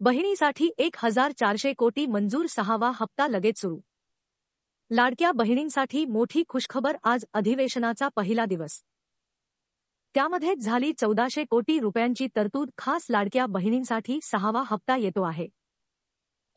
बहिणीसाठी 1400 कोटी मंजूर, 6वा हप्ता लगेच सुरू। लाडक्या बहिणींसाठी मोठी खुशखबर, आज अधिवेशनाचा पहिला दिवस। त्यामध्येच झाली 1400 कोटी रुपयांची तरतूद, खास लाडक्या बहिणींसाठी 6वा हप्ता येतो आहे।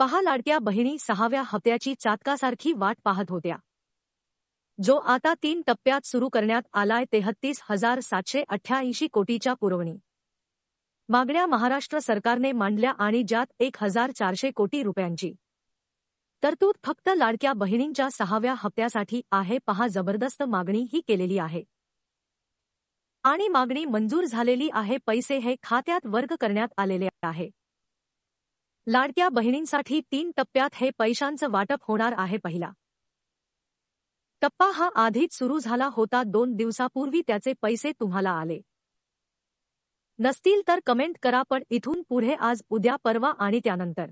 पहा, लाडक्या बहिणी 6व्या हप्त्याची चातकासारखी वाट पाहत होत्या, जो आता 3 टप्प्यात सुरू करण्यात आलाय। 33,788 कोटीच्या पुरवणी मागण्या महाराष्ट्र सरकारने मांडल्या आणि ज्यात 1400 कोटी रुपयांची तरतूद फक्त लाडक्या बहिणींच्या 6व्या हप्त्यासाठी आहे। पहा, जबरदस्त मागणी ही केलेली आहे आणि मागणी मंजूर झालेली आहे। पैसे हे खात्यात वर्ग करण्यात आलेले आहे। लाडक्या बहिणींसाठी 3 टप्प्यात हे पैशांचं वाटप होणार आहे। पहिला टप्पा हा आधीच सुरू झाला होता, 2 दिवसापूर्वी त्याचे पैसे तुम्हाला आले नसतील तर कमेंट करा, पण इथून पुढे आज, उद्या, परवा आणि त्यानंतर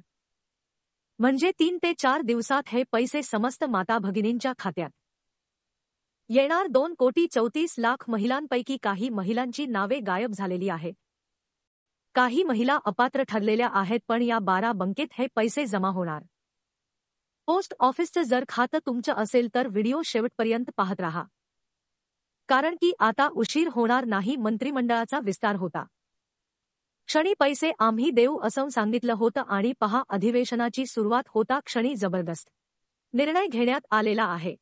म्हणजे 3 ते 4 दिवसात हे पैसे समस्त माता भगिनींच्या खात्यात येणार। 2,34,00,000 महिलांपैकी काही महिलांची नावे गायब झालेली आहेत, काही महिला अपात्र ठरलेल्या आहेत, पण या 12 बँकेत हे पैसे जमा होणार। पोस्ट ऑफिसचं जर खातं तुमचं असेल तर व्हिडिओ शेवटपर्यंत पाहत राहा, कारण की आता उशीर होणार नाही। मंत्रिमंडळाचा विस्तार होता क्षणी पैसे आम्ही देऊ असं सांगितलं होतं आणि पहा, अधिवेशनाची सुरुवात होता क्षणी जबरदस्त निर्णय घेण्यात आलेला आहे।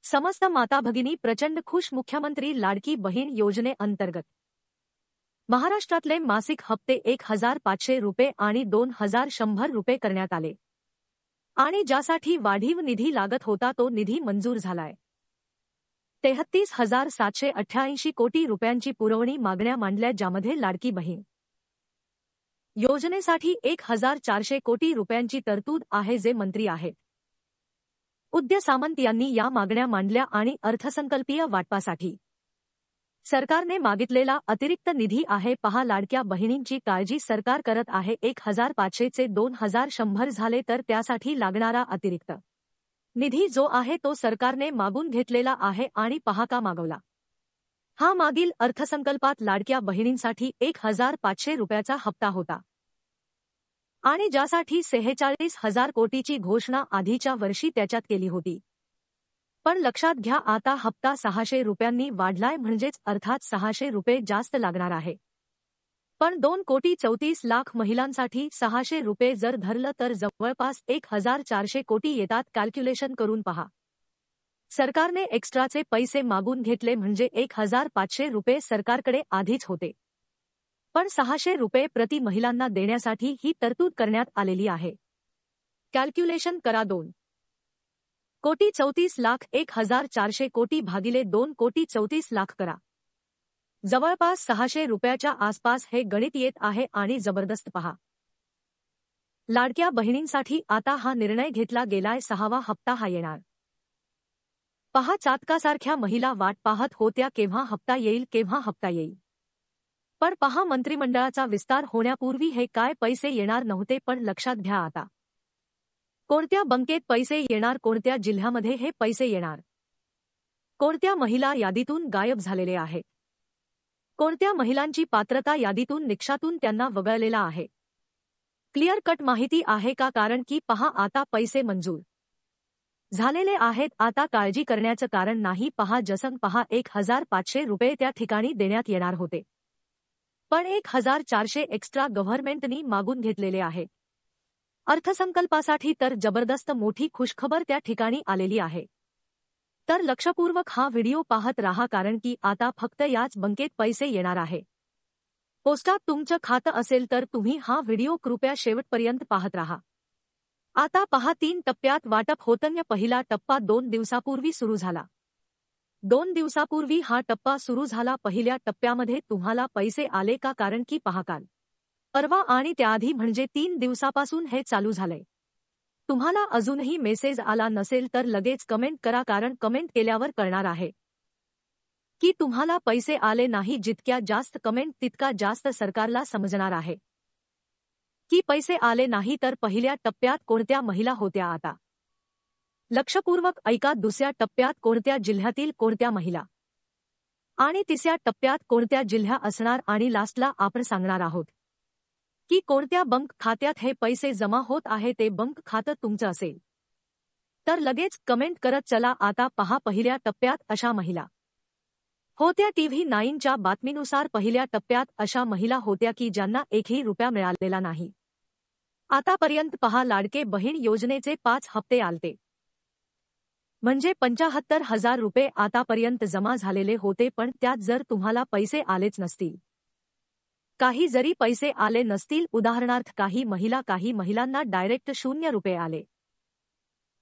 समस्त माता भगिनी प्रचंड खुश। मुख्यमंत्री लाडकी बहीण योजनेअंतर्गत महाराष्ट्रातले मासिक हप्ते 1,500 रुपये आणि 2,100 रुपये करण्यात आले आणि ज्यासाठी वाढीव निधी लागत होता तो निधी मंजूर झालाय। 33,788 कोटी रुपयांची पुरवणी मागण्या मांडल्या, ज्यामध्ये लाडकी बहीण योजनेसाठी 1,400 कोटी रुपयांची तरतूद आहे, जे मंत्री आहेत उदय सामंत यांनी या मागण्या मांडल्या आणि अर्थसंकल्पीय वाटपासाठी सरकारने मागितलेला अतिरिक्त निधी आहे। पहा, लाडक्या बहिणींची काळजी सरकार करत आहे। 1,500 चे 2,100 झाले तर त्यासाठी लागणारा अतिरिक्त निधी जो आहे तो सरकारने मागून घेतलेला आहे आणि पहा का मागवला। हा मागील अर्थसंकल्पात लाडक्या बहिणींसाठी 1,500 रुपयाचा हप्ता होता आणि ज्यासाठी 46,000 कोटीची घोषणा आधीच्या वर्षी त्याच्यात केली होती। पण लक्षात घ्या, आता हप्ता 600 रुपयांनी वाढलाय, म्हणजेच अर्थात 600 रुपये जास्त लागणार आहे। पण 2,34,00,000 महिलांसाठी 600 रुपये जर धरलं तर जवळपास 1,400 कोटी येतात। कॅल्क्युलेशन करून पहा, सरकारने एक्स्ट्राचे पैसे मागून घेतले म्हणजे 1,500 रुपये सरकारकडे आधीच होते, पण 600 रुपये प्रति महिलांना देण्यासाठी ही तरतूद करण्यात आलेली आहे। कॅल्क्युलेशन करा, 2,34,00,000 1,400 कोटी भागिले 2,34,00,000 करा, जवळपास 600 रुपयाच्या आसपास हे गणित येत आहे। आणि जबरदस्त पहा, लाडक्या बहिणींसाठी आता हा निर्णय घेतला गेलाय, 6वा हप्ता हा येणार। पहा, चातकासारख्या महिला वाट पाहत होत्या, केव्हा हप्ता येईल, केव्हा हप्ता येईल। पण पहा, मंत्रिमंडळाचा विस्तार होण्यापूर्वी हे काय पैसे येणार नव्हते, पण लक्षात घ्या आता कोणत्या बँकेत पैसे येणार, कोणत्या जिल्ह्यामध्ये हे पैसे येणार, कोणत्या महिला यादीतून गायब झालेले आहेत, कोणत्या महिलांची पात्रता यादीतून निकषातून त्यांना वगळलेला आहे। क्लिअर कट माहिती आहे का? कारण की पहा, आता पैसे मंजूर झालेले आहेत, आता काळजी करण्याचं कारण नाही। पहा, जसं पहा, 1,500 रुपये त्या ठिकाणी देण्यात येणार होते, पण 1,400 एक्स्ट्रा गव्हर्नमेंटनी मागून घेतलेले आहे अर्थसंकल्पासाठी। तर जबरदस्त मोठी खुशखबर त्या ठिकाणी आलेली आहे। तर लक्षपूर्वक हा व्हिडिओ पाहत रहा, कारण की आता फक्त याच बँकेत पैसे येणार आहे। पोस्टात तुमचं खातं असेल तर तुम्ही हा व्हिडिओ कृपया शेवटपर्यंत पाहत रहा। आता पहा, 3 टप्प्यात वाटप होतं। पहिला टप्पा 2 दिवसापूर्वी सुरू झाला। 2 दिवसापूर्वी हा टप्पा सुरू झाला। पहिल्या टप्प्यामध्ये तुम्हाला पैसे आले का? कारण की पहा, काल, परवा आणि त्याआधी म्हणजे 3 दिवसापासून हे चालू झालंय। तुम्हाला अजूनही मेसेज आला नसेल तर लगेच कमेंट करा, कारण कमेंट केल्यावर कळणार आहे की तुम्हाला पैसे आले नाही। जितक्या जास्त कमेंट तितका जास्त सरकारला समजणार आहे की पैसे आले नाही। तर पहिल्या टप्प्यात कोणत्या महिला होत्या आता लक्षपूर्वक ऐका, दुसऱ्या टप्प्यात कोणत्या जिल्ह्यातील कोणत्या महिला आणि तिसऱ्या टप्प्यात कोणत्या जिल्हा असणार आणि लास्टला आपण सांगणार आहोत की कोणत्या बँक खात्यात हे पैसे जमा होत आहे ते बँक खातं तुमचं असेल तर लगेच कमेंट करत चला. आता पहा, पहिल्या टप्प्यात अशा महिला होत्या. TV 9 च्या बातमीनुसार पहिल्या टप्प्यात अशा महिला होत्या की ज्यांना एकही रुपया मिळालेला नाही. आतापर्यंत पहा, लाडके बहीण योजनेचे 5 हप्ते आलते, म्हणजे 75,000 रुपये आतापर्यंत जमा झालेले होते. पण त्यात जर तुम्हाला पैसे आलेच नसतील, काही जरी पैसे आले नसतील, उदाहरणार्थ काही महिलांना डायरेक्ट 0 रुपये आले,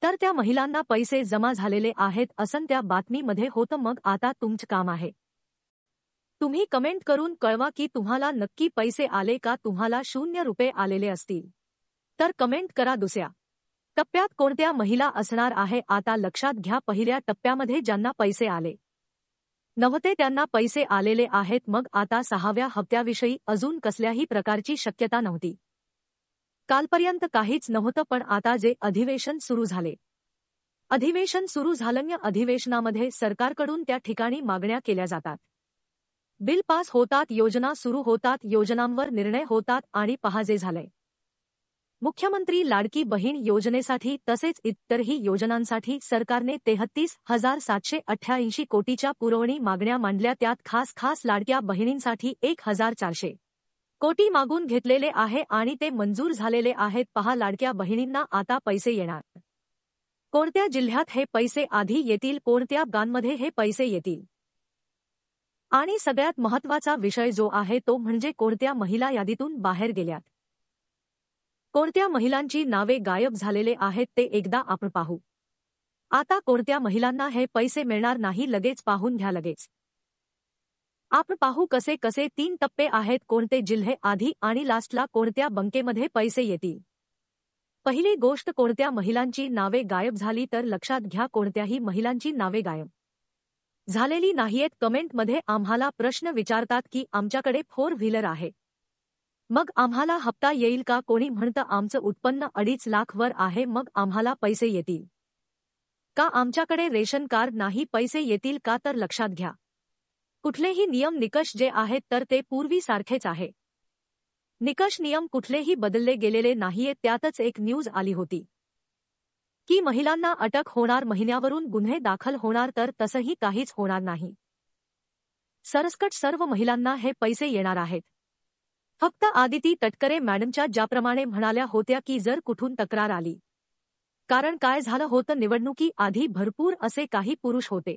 तर त्या महिलांना पैसे जमा झालेले आहेत असं त्या बातमीमध्ये होतं. मग आता तुमचं काम आहे, तुम्ही कमेंट करून कळवा की तुम्हाला नक्की पैसे आले का, तुम्हाला 0 रुपये आलेले असतील तर कमेंट करा. दुसऱ्या टप्प्यात कोणत्या महिला असणार आहे आता लक्षात घ्या. पहिल्या टप्प्यामध्ये ज्यांना पैसे आले नव्हते त्यांना पैसे आलेले आहेत. मग आता 6व्या हप्त्याविषयी अजून कसल्याही प्रकारची शक्यता नव्हती, कालपर्यंत काहीच नव्हतं. पण आता जे अधिवेशन सुरू झाले, अधिवेशन सुरू झालं, अधिवेशनामध्ये सरकारकडून त्या ठिकाणी मागण्या केल्या जातात, बिल पास होतात, योजना सुरू होतात, योजनांवर निर्णय होतात. आणि पहा जे झालंय, मुख्यमंत्री लाडकी बहीण योजनेसाठी तसेच इतरही योजनांसाठी सरकारने 33,788 कोटीच्या पुरवणी मागण्या मांडल्या. त्यात खास लाडक्या बहिणींसाठी 1,400 कोटी मागून घेतलेले आहे आणि ते मंजूर झालेले आहेत. पहा, लाडक्या बहिणींना आता पैसे येणार. कोणत्या जिल्ह्यात हे पैसे आधी येतील, कोणत्या गावांमध्ये हे पैसे येतील, आणि सगळ्यात महत्त्वाचा विषय जो आहे तो म्हणजे कोणत्या महिला यादीतून बाहेर गेल्यात, कोणत्या महिलांची नावे गायब झालेले आहेत ते एकदा आपण पाहू. आता कोणत्या महिलांना हे पैसे मिळणार नाही, लगेच पाहून घ्या. लगेच आपण पाहू कसे 3 टप्पे आहेत, कोणते जिल्हे आधी आणि लास्टला कोणत्या बँकेमध्ये पैसे येतील. पहिली गोष्ट, कोणत्या महिलांची नावे गायब झाली तर लक्षात घ्या, कोणत्याही महिलांची नावे गायब झालेली नाहीयेत. कमेंटमध्ये आम्हाला प्रश्न विचारतात की आमच्याकडे 4 व्हीलर आहे, मग आम्हाला हप्ता येईल का. कोणी म्हणतं आमचं उत्पन्न 2.5 लाख वर आहे, मग आम्हाला पैसे येतील का. आमच्याकडे रेशन कार्ड नाही, पैसे येतील का. तर लक्षात घ्या, कुठलेही नियम निकष जे आहेत तर ते पूर्वीसारखेच आहे. निकष नियम कुठलेही बदलले गेलेले नाहीये. त्यातच एक न्यूज आली होती की महिलांना अटक होणार, महिन्यावरून गुन्हे दाखल होणार, तर तसंही काहीच होणार नाही. सरसकट सर्व महिलांना हे पैसे येणार आहेत. फक्त आदिती तटकरे मॅडमच्या ज्याप्रमाणे म्हणाल्या होत्या की जर कुठून तक्रार आली, कारण काय झालं होतं, निवडणुकी आधी भरपूर असे काही पुरुष होते,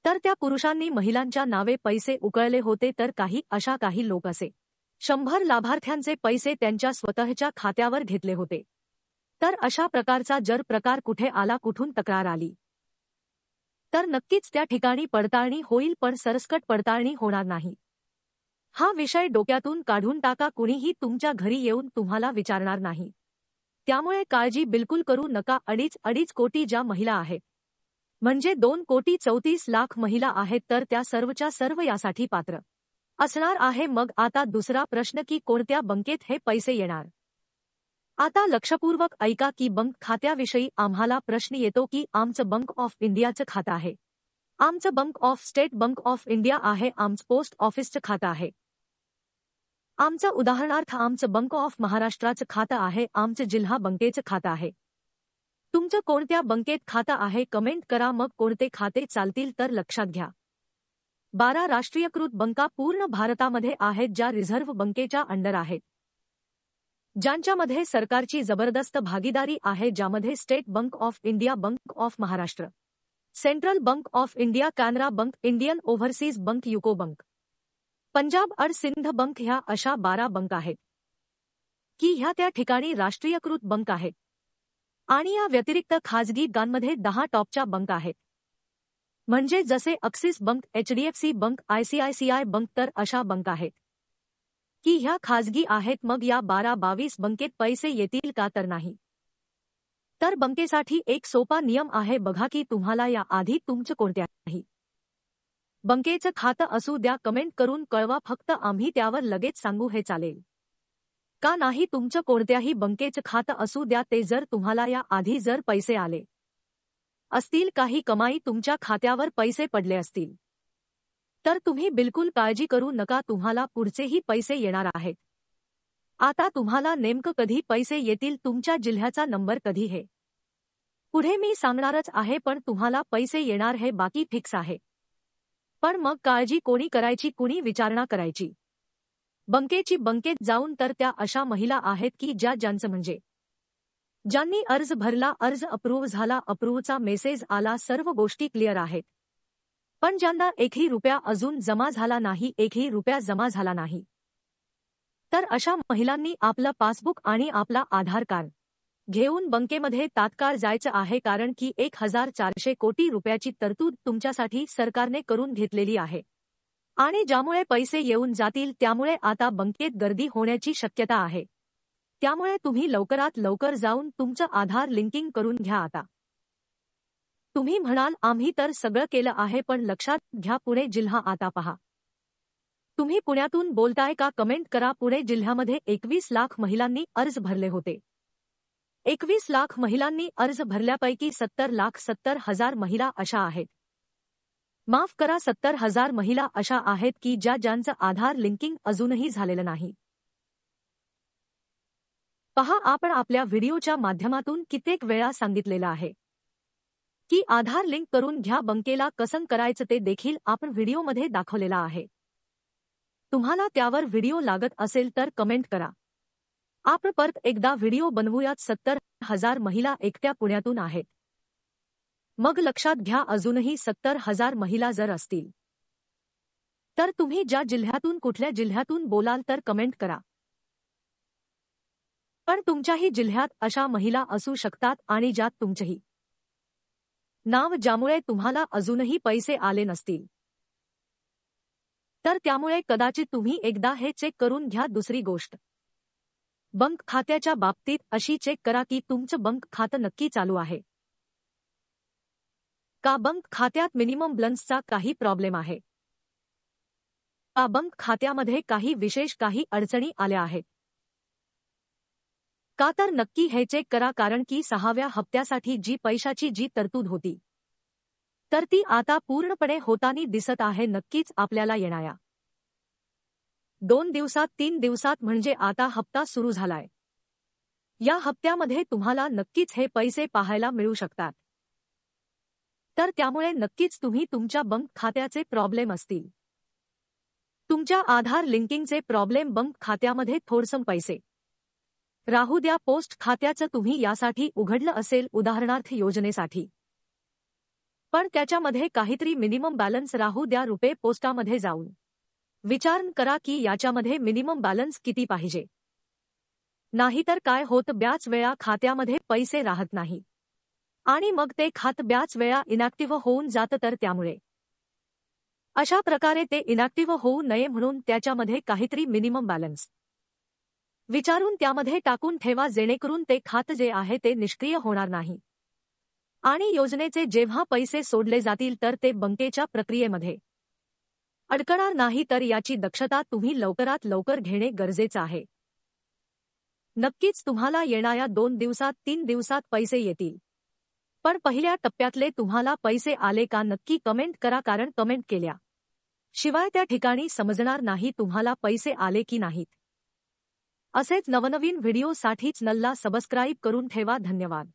तर त्या पुरुषांनी महिलांच्या नावे पैसे उकळले होते. तर काही लोक असे 100 लाभार्थ्यांचे पैसे त्यांच्या स्वतःच्या खात्यावर घेतले होते. तर अशा प्रकारचा जर प्रकार कुठे आला, कुठून तक्रार आली, तर नक्कीच त्या ठिकाणी पडताळणी होईल, पण सरसकट पडताळणी होणार नाही. हा विषय डोक्यातून काढून टाका. कुणीही तुमच्या घरी येऊन तुम्हाला विचारणार नाही, त्यामुळे काळजी बिलकुल करू नका. 2.5 कोटी ज्या महिला आहेत, म्हणजे 2,34,00,000 महिला आहेत, तर त्या सर्वच्या सर्व यासाठी पात्र असणार आहे. मग आता दुसरा प्रश्न की कोणत्या बँकेत हे पैसे येणार. आता लक्षपूर्वक ऐका की बँक खात्याविषयी आम्हाला प्रश्न येतो की आमचं बँक ऑफ इंडियाचं खातं आहे, आमचं bank of state bank of India आहे, आमचं पोस्ट ऑफिसचं खातं आहे, आमचं उदाहरणार्थ आमचं बँक ऑफ महाराष्ट्राचं खातं आहे, आमचं जिल्हा बँकेचं खातं आहे. तुमचं कोणत्या बँकेत खातं आहे कमेंट करा. मग कोणते खाते चालतील तर लक्षात घ्या, 12 राष्ट्रीयकृत बँका पूर्ण भारतामध्ये आहेत, ज्या रिझर्व्ह बँकेच्या अंडर आहेत, ज्यांच्यामध्ये सरकारची जबरदस्त भागीदारी आहे, ज्यामध्ये state bank of India, bank of Maharashtra, central bank of India, Canara bank, Indian overseas bank, UCO bank, Punjab and Sindh bank, ह्या अशा 12 बँका आहेत की ह्या त्या ठिकाणी राष्ट्रीयकृत बँक आहेत. आणि या व्यतिरिक्त खाजगी गांमध्ये 10 टॉपच्या बँका आहेत, म्हणजे जसे axis bank, HDFC bank, ICICI bank, तर अशा बँका आहेत की ह्या खाजगी आहेत. मग या 12-22 बँकेत पैसे येतील का तर नाही. तर बँकेसाठी एक सोपा नियम आहे बघा की तुम्हाला या आधी तुमचं कोणत्याही बँकेचं खातं असू द्या, कमेंट करून कळवा, फक्त आम्ही त्यावर लगेच सांगू हे चालेल का नाही. तुमचं कोणत्याही बँकेचं खातं असू द्या, ते जर तुम्हाला या आधी जर पैसे आले असतील, काही कमाई तुमच्या खात्यावर पैसे पडले असतील, तर तुम्ही बिलकुल काळजी करू नका, तुम्हाला पुढचेही पैसे येणार आहेत. आता तुम्हाला नेमकं कधी पैसे येतील, तुमच्या जिल्ह्याचा नंबर कधी हे पुढे मी सांगणारच आहे, पण तुम्हाला पैसे येणार हे बाकी फिक्स आहे. पण मग काळजी कोणी करायची, कुणी विचारणा करायची? बँकेत जाऊन. तर त्या अशा महिला आहेत की ज्यांचं म्हणजे ज्यांनी अर्ज भरला, अर्ज अप्रूव्ह झाला, अप्रूव्हचा मेसेज आला, सर्व गोष्टी क्लिअर आहेत. पण ज्यांना एकही रुपया अजून जमा झाला नाही, एकही रुपया जमा झाला नाही, तर अशा महिलांनी आपलं पासबुक आणि आपला आधार कार्ड घेऊन बँकेमध्ये तात्काळ जायचं आहे, कारण की 1400 कोटी रुपयाची तरतूद तुमच्यासाठी सरकारने करून घेतलेली आहे. आणि ज्यामुळे पैसे येऊन जातील, त्यामुळे आता बँकेत गर्दी होण्याची शक्यता आहे. त्यामुळे तुम्ही लवकरात लवकर जाऊन तुमचं आधार लिंकिंग करून घ्या आता. तुम्ही म्हणाल आम्ही तर सगळं केलं आहे, पण लक्षात घ्या पुणे जिल्हा आता पहा. तुम्ही पुण्यातून बोलताय का? कमेंट करा. पुणे जिल्ह्यामध्ये 21 लाख महिलांनी अर्ज भरले होते. 21 लाख महिलांनी अर्ज भरल्यापैकी 70,70,000 महिला अशा आहेत, माफ करा 70,000 महिला अशा आहेत की ज्यांचं आधार लिंकिंग अजूनही झालेलं नाही. पहा, आपण आपल्या व्हिडिओच्या माध्यमातून कित्येक वेळा सांगितलेलं आहे की आधार लिंक करून घ्या. बँकेला कसं करायचं ते देखील आपण व्हिडिओमध्ये दाखवलेलं आहे. तुम्हाला त्यावर व्हिडिओ लागत असेल तर कमेंट करा. आपण परत एकदा व्हिडिओ बनवूयात. 70,000 महिला एकट्या पुण्यातून आहेत. मग लक्षात घ्या, अजूनही 70,000 महिला जर असतील तर तुम्ही ज्या जिल्ह्यातून, कुठल्या जिल्ह्यातून बोलाल तर कमेंट करा. पण तुमच्याही जिल्ह्यात अशा महिला असू शकतात आणि ज्यात तुमचंही नाव, ज्यामुळे तुम्हाला अजूनही पैसे आले नसतील, तर त्यामुळे कदाचित तुम्ही एकदा हे चेक करून घ्या. दुसरी गोष्ट, बँक खात्याच्या बाबतीत अशी चेक करा की तुमचं बँक खातं नक्की चालू आहे का? बँक खात्यात मिनिमम बॅलन्सचा काही प्रॉब्लेम आहे का? बँक खात्यामध्ये काही विशेष काही अडचणी आल्या आहेत का? तर नक्की हे चेक करा, कारण की 6व्या हप्त्यासाठी जी पैशाची जी तरतूद होती, तर ती आता पूर्णपणे होतानी दिसत आहे. नक्कीच आपल्याला येणाऱ्या 2 दिवसात, 3 दिवसात, म्हणजे आता हप्ता सुरू झालाय, या हप्त्यामध्ये तुम्हाला नक्कीच हे पैसे पाहायला मिळू शकतात. तर त्यामुळे नक्कीच तुम्ही तुमच्या बँक खात्याचे प्रॉब्लेम असतील, तुमच्या आधार लिंकिंगचे प्रॉब्लेम, बँक खात्यामध्ये थोडसं पैसे राहू द्या. पोस्ट खात्याचं तुम्ही यासाठी उघडलं असेल, उदाहरणार्थ योजनेसाठी, पण त्याच्यामध्ये काहीतरी मिनिमम बॅलन्स राहू द्या. रुपे पोस्टामध्ये जाऊन विचार करा की याच्यामध्ये मिनिमम बॅलन्स किती पाहिजे. नाहीतर काय होतं, बऱ्याच वेळा खात्यामध्ये पैसे राहत नाही आणि मग ते खातं बऱ्याच वेळा इनॅक्टिव्ह होऊन जातं. तर त्यामुळे अशा प्रकारे ते इनॅक्टिव्ह होऊ नये म्हणून त्याच्यामध्ये काहीतरी मिनिमम बॅलन्स विचारून त्यामध्ये टाकून ठेवा, जेणेकरून ते खातं जे आहे ते निष्क्रिय होणार नाही. आणि योजनेचे जेव्हा पैसे सोडले जातील तर ते बँकेच्या प्रक्रियेमध्ये अडकणार नाही. तर याची दक्षता तुम्ही लवकरात लवकर घेणे गरजेचं आहे. नक्कीच तुम्हाला येणाऱ्या 2 दिवसात, 3 दिवसात पैसे येतील. पण पहिल्या टप्प्यातले तुम्हाला पैसे आले का? नक्की कमेंट करा, कारण कमेंट केल्या शिवाय त्या ठिकाणी समजणार नाही तुम्हाला पैसे आले की नाहीत. असेच नवनवीन व्हिडिओसाठी चॅनलला सबस्क्राईब करून ठेवा. धन्यवाद.